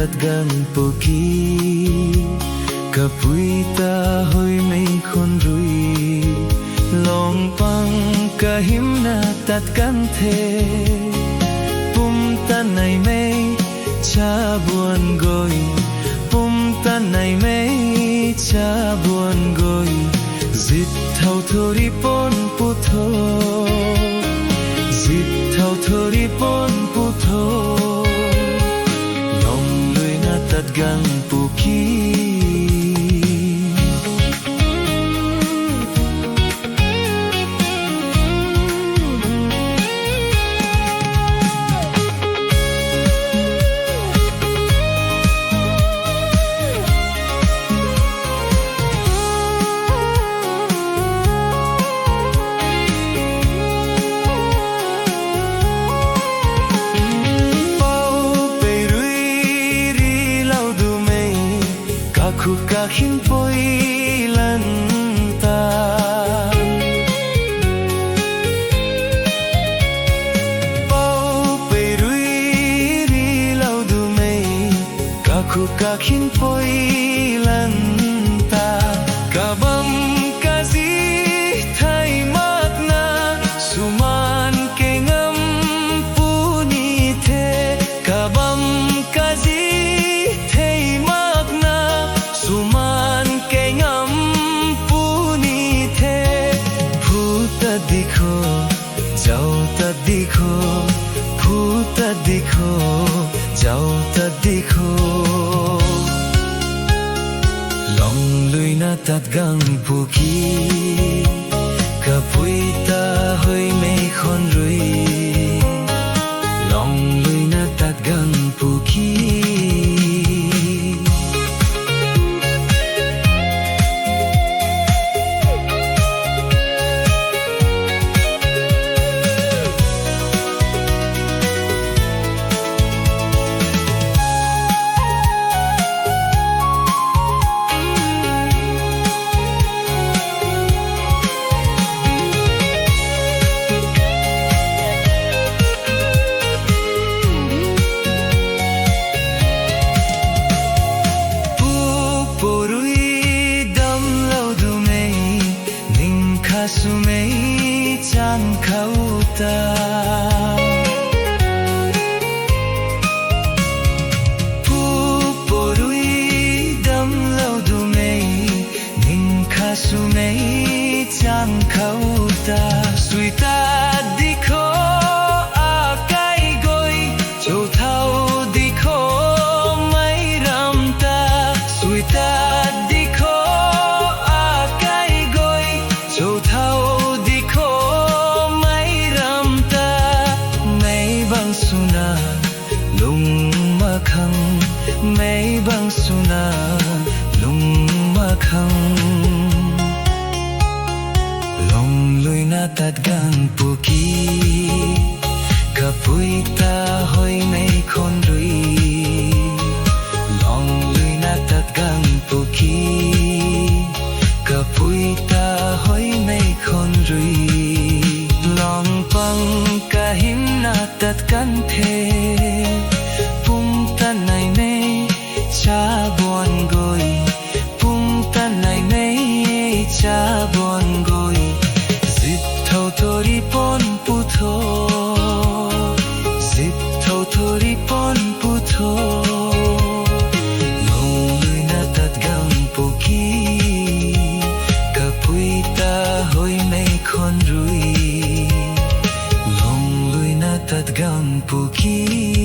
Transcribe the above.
ตัดกันปุกีกับปุยตาหอยไม่คนรุยลองปังกะหิมนาตัดกันเทปุ่มตันในไม่ชาบวนกอยปุ่มตันในไม่ชาบวนกอยจิตเท่าทริปนปุโธจิตเท่าทริปนปุโธน้องเลยน่าตัดกันปุกีหินปอยลันตาเป่าไปรุยรีเหล่าดูไม่กะคุกะหินปอยลันตากะบัมกะซีไทยมากนาสุมานเกงัมปูนีเทกะบัมกะซีไทยมากนาสุมานदेखो जाओ ता देखो फूटा देखो जाओ ता देखो लॉन्ग लुइना तात गंग पुकी कपुइता हुई में खन रुई लॉन्ग लुइना तात गंग पुकी Sumei chang khauta pu porui dam lau du mei ning kha sumei chang khauta suita dikho akai goi chou thau dikho mai ram ta suita dikho akai goi chou thau dikho mai ram ta mai bang suna lung ma khang mai bang suna lung ma khang long lui na tat gang puki kapuita hoi mai khon rui long lui na tat gang puki kapuita hoi mai khon rui long pang ka him na tat kan the pum tan nai mai cha bon goi pum tan nai mai cha bon goi zit thau thori pon pu tho zit thau thori pon pu tho long lui na tat gang puki kapuita hoi mai khon rui long lui na tat gang puki